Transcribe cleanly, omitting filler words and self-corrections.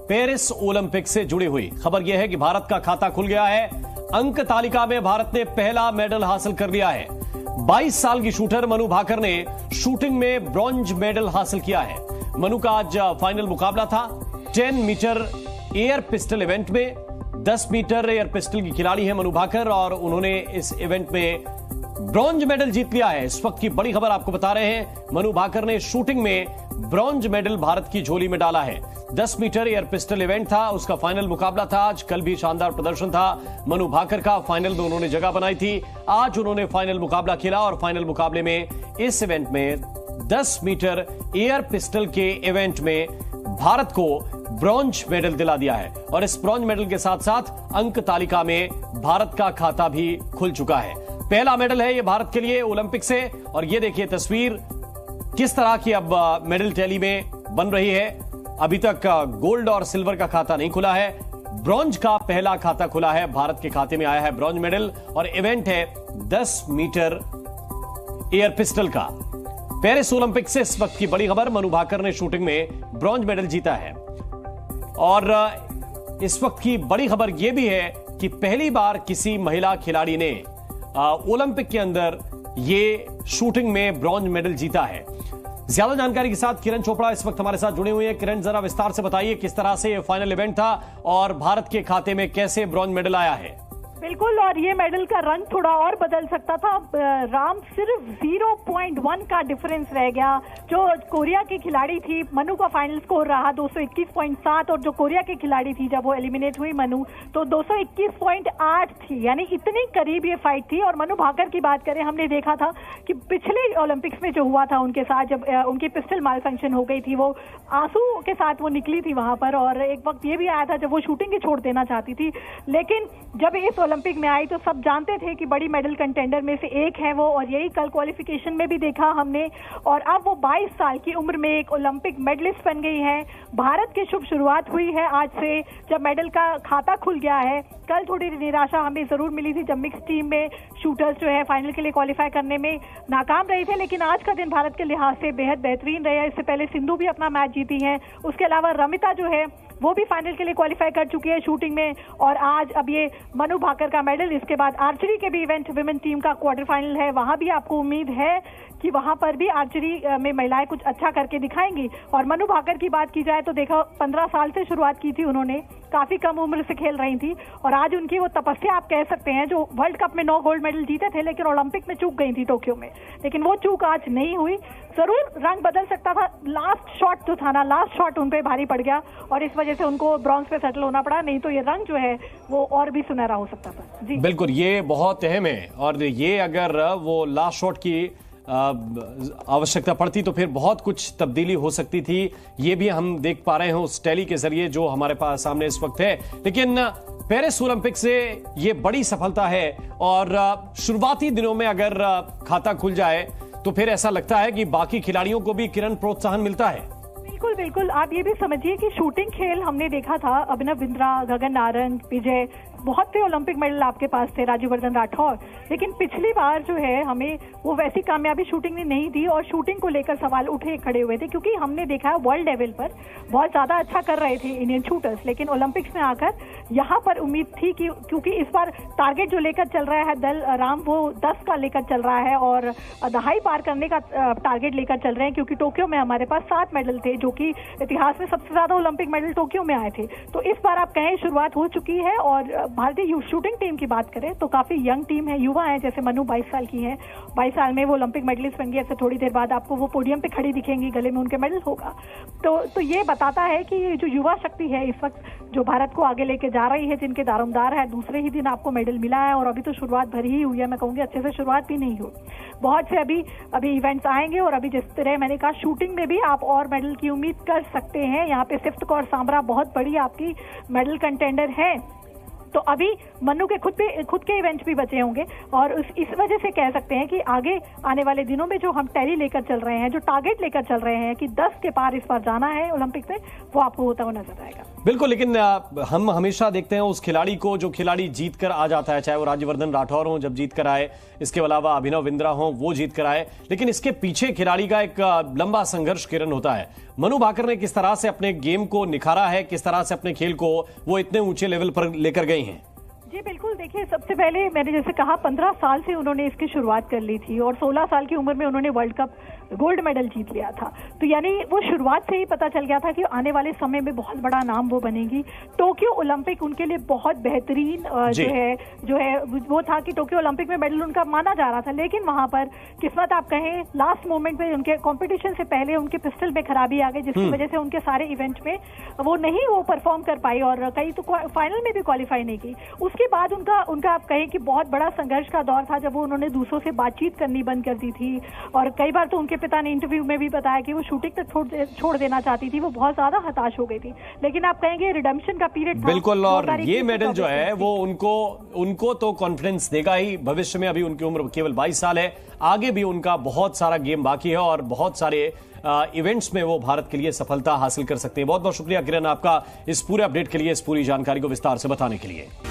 Paris Olympic से जुड़ी हुई खबर यह है कि भारत का खाता खुल गया है। अंक तालिका में भारत ने पहला मेडल हासिल कर लिया है। 22 साल की शूटर मनु भाकर ने शूटिंग में ब्रॉन्ज मेडल हासिल किया है। मनु का आज फाइनल मुकाबला था 10 मीटर एयर पिस्टल इवेंट में। 10 मीटर एयर पिस्टल की खिलाड़ी है मनु भाकर और उन्होंने इस इवेंट में ब्रॉन्ज मेडल जीत लिया है। इस वक्त की बड़ी खबर आपको बता रहे हैं, मनु भाकर ने शूटिंग में ब्रॉन्ज मेडल भारत की झोली में डाला है। 10 मीटर एयर पिस्टल इवेंट था, उसका फाइनल मुकाबला था आज। कल भी शानदार प्रदर्शन था मनु भाकर का, फाइनल में उन्होंने जगह बनाई थी। आज उन्होंने फाइनल मुकाबला खेला और फाइनल मुकाबले में इस इवेंट में 10 मीटर एयर पिस्टल के इवेंट में भारत को ब्रॉन्ज मेडल दिला दिया है। और इस ब्रॉन्ज मेडल के साथ साथ अंक तालिका में भारत का खाता भी खुल चुका है। पहला मेडल है ये भारत के लिए ओलंपिक से। और ये देखिए तस्वीर किस तरह की अब मेडल टैली में बन रही है। अभी तक गोल्ड और सिल्वर का खाता नहीं खुला है, ब्रॉन्ज का पहला खाता खुला है। भारत के खाते में आया है ब्रॉन्ज मेडल और इवेंट है 10 मीटर एयर पिस्टल का। पेरिस ओलंपिक से इस वक्त की बड़ी खबर, मनु भाकर ने शूटिंग में ब्रॉन्ज मेडल जीता है। और इस वक्त की बड़ी खबर यह भी है कि पहली बार किसी महिला खिलाड़ी ने ओलंपिक के अंदर ये शूटिंग में ब्रॉन्ज मेडल जीता है। ज्यादा जानकारी के साथ किरण चोपड़ा इस वक्त हमारे साथ जुड़े हुए हैं। किरण, जरा विस्तार से बताइए किस तरह से ये फाइनल इवेंट था और भारत के खाते में कैसे ब्रॉन्ज मेडल आया है। बिल्कुल, और ये मेडल का रंग थोड़ा और बदल सकता था। राम, सिर्फ 0.1 का डिफरेंस रह गया। जो कोरिया की खिलाड़ी थी मनु का फाइनल स्कोर रहा 221.7 और जो कोरिया की खिलाड़ी थी जब वो एलिमिनेट हुई मनु तो 221.8 थी। यानी इतनी करीब ये फाइट थी। और मनु भाकर की बात करें, हमने देखा था कि पिछले ओलंपिक्स में जो हुआ था उनके साथ, जब उनकी पिस्टल माल फंक्शन हो गई थी, वो आंसू के साथ वो निकली थी वहां पर। और एक वक्त ये भी आया था जब वो शूटिंग ही छोड़ देना चाहती थी। लेकिन जब इस ओलंपिक में आई तो सब जानते थे कि बड़ी मेडल कंटेंडर में से एक है वो, और यही कल क्वालिफिकेशन में भी देखा हमने। और अब वो 22 साल की उम्र में एक ओलंपिक मेडलिस्ट बन गई है। भारत की शुभ शुरुआत हुई है आज से, जब मेडल का खाता खुल गया है। कल थोड़ी निराशा हमें जरूर मिली थी जब मिक्स टीम में शूटर्स जो है फाइनल के लिए क्वालिफाई करने में नाकाम रहे थे। लेकिन आज का दिन भारत के लिहाज से बेहद बेहतरीन रहा। इससे पहले सिंधु भी अपना मैच जीती है, उसके अलावा रमिता जो है वो भी फाइनल के लिए क्वालिफाई कर चुकी है शूटिंग में। और आज अब ये मनु भाकर का मेडल, इसके बाद आर्चरी के भी इवेंट विमेन टीम का क्वार्टर फाइनल है, वहां भी आपको उम्मीद है कि वहां पर भी आर्चरी में महिलाएं कुछ अच्छा करके दिखाएंगी। और मनु भाकर की बात की जाए तो देखो 15 साल से शुरुआत की थी उन्होंने, काफी कम उम्र से खेल रही थी। और आज उनकी वो तपस्या आप कह सकते हैं, जो वर्ल्ड कप में 9 गोल्ड मेडल जीते थे लेकिन ओलंपिक में चूक गई थी टोक्यो में, लेकिन वो चूक आज नहीं हुई। जरूर रंग बदल सकता था, लास्ट शॉट जो था ना, लास्ट शॉट उन पे भारी पड़ गया और इस वजह से उनको ब्रॉन्ज पे सेटल होना पड़ा। नहीं तो ये रंग जो है वो और भी सुनहरा हो सकता था। जी बिल्कुल, ये बहुत अहम है। और ये अगर वो लास्ट शॉट की आवश्यकता पड़ती तो फिर बहुत कुछ तब्दीली हो सकती थी। ये भी हम देख पा रहे हैं उस टैली के जरिए जो हमारे पास सामने इस वक्त है। लेकिन पेरिस ओलंपिक से ये बड़ी सफलता है और शुरुआती दिनों में अगर खाता खुल जाए तो फिर ऐसा लगता है कि बाकी खिलाड़ियों को भी किरण प्रोत्साहन मिलता है। बिल्कुल बिल्कुल, आप ये भी समझिए कि शूटिंग खेल हमने देखा था, अभिनव बिंद्रा, गगन नारंग, विजय, बहुत से ओलंपिक मेडल आपके पास थे, राज्यवर्धन राठौर। लेकिन पिछली बार जो है हमें वो वैसी कामयाबी शूटिंग ने नहीं दी और शूटिंग को लेकर सवाल उठे खड़े हुए थे, क्योंकि हमने देखा है वर्ल्ड लेवल पर बहुत ज्यादा अच्छा कर रहे थे इंडियन शूटर्स। लेकिन ओलंपिक्स में आकर यहाँ पर उम्मीद थी कि क्योंकि इस बार टारगेट जो लेकर चल रहा है दल राम, वो 10 का लेकर चल रहा है और दहाई पार करने का टारगेट लेकर चल रहे हैं, क्योंकि टोक्यो में हमारे पास 7 मेडल थे, जो कि इतिहास में सबसे ज्यादा ओलंपिक मेडल टोक्यो में आए थे। तो इस बार आप कहें शुरुआत हो चुकी है। और भारतीय शूटिंग टीम की बात करें तो काफी यंग टीम है, युवा है। जैसे मनु 22 साल की है, 22 साल में वो ओलंपिक मेडलिस्ट बन गई। ऐसे थोड़ी देर बाद आपको वो पोडियम पे खड़ी दिखेंगी, गले में उनके मेडल होगा। तो ये बताता है कि जो युवा शक्ति है इस वक्त जो भारत को आगे लेके जा रही है, जिनके दारोमदार है। दूसरे ही दिन आपको मेडल मिला है और अभी तो शुरुआत भरी ही हुई है, मैं कहूंगी अच्छे से शुरुआत भी नहीं हुई। बहुत से अभी इवेंट्स आएंगे और अभी जिस तरह मैंने कहा शूटिंग में भी आप और मेडल की उम्मीद कर सकते हैं। यहाँ पे सिफ्त कौर सांबरा बहुत बड़ी आपकी मेडल कंटेंडर है। तो अभी मनु के खुद के इवेंट भी बचे होंगे और इस वजह से कह सकते हैं कि आगे आने वाले दिनों में जो हम टैली लेकर चल रहे हैं, जो टारगेट लेकर चल रहे हैं कि 10 के पार इस बार जाना है ओलंपिक में, वो आपको होता हुआ नजर आएगा। बिल्कुल, लेकिन हम हमेशा देखते हैं उस खिलाड़ी को जो खिलाड़ी जीत कर आ जाता है, चाहे वो राज्यवर्धन राठौर हो जब जीत कर आए, इसके अलावा अभिनव बिंद्रा हो वो जीत कर आए, लेकिन इसके पीछे खिलाड़ी का एक लंबा संघर्ष किरण होता है। मनु भाकर ने किस तरह से अपने गेम को निखारा है, किस तरह से अपने खेल को वो इतने ऊंचे लेवल पर लेकर गई हैं? जी बिल्कुल, देखिए सबसे पहले मैंने जैसे कहा 15 साल से उन्होंने इसकी शुरुआत कर ली थी और 16 साल की उम्र में उन्होंने वर्ल्ड कप गोल्ड मेडल जीत लिया था। तो यानी वो शुरुआत से ही पता चल गया था कि आने वाले समय में बहुत बड़ा नाम वो बनेगी। टोक्यो ओलंपिक उनके लिए बहुत बेहतरीन जो है वो था कि टोक्यो ओलंपिक में मेडल उनका माना जा रहा था, लेकिन वहां पर किस्मत आप कहें लास्ट मोमेंट में उनके कंपटीशन से पहले उनके पिस्टल में खराबी आ गई, जिसकी वजह से उनके सारे इवेंट में वो परफॉर्म कर पाई और कई तो फाइनल में भी क्वालिफाई नहीं की। उसके बाद उनका आप कहें कि बहुत बड़ा संघर्ष का दौर था जब वो उन्होंने दूसरों से बातचीत करनी बंद कर दी थी और कई बार तो उनके पिता ने इंटरव्यू में भी बताया कि वो शूटिंग तक छोड़ देना चाहती थी, वो बहुत ज्यादा हताश हो गई थी। लेकिन आप कहेंगे रिडेम्पशन का पीरियड था। बिल्कुल, और ये मेडल जो है वो उनको तो कॉन्फिडेंस देगा ही भविष्य में। अभी उनकी उम्र केवल 22 साल है, आगे भी उनका बहुत सारा गेम बाकी है और बहुत सारे इवेंट्स में वो भारत के लिए सफलता हासिल कर सकते हैं। बहुत बहुत शुक्रिया किरण आपका इस पूरे अपडेट के लिए, इस पूरी जानकारी को विस्तार से बताने के लिए।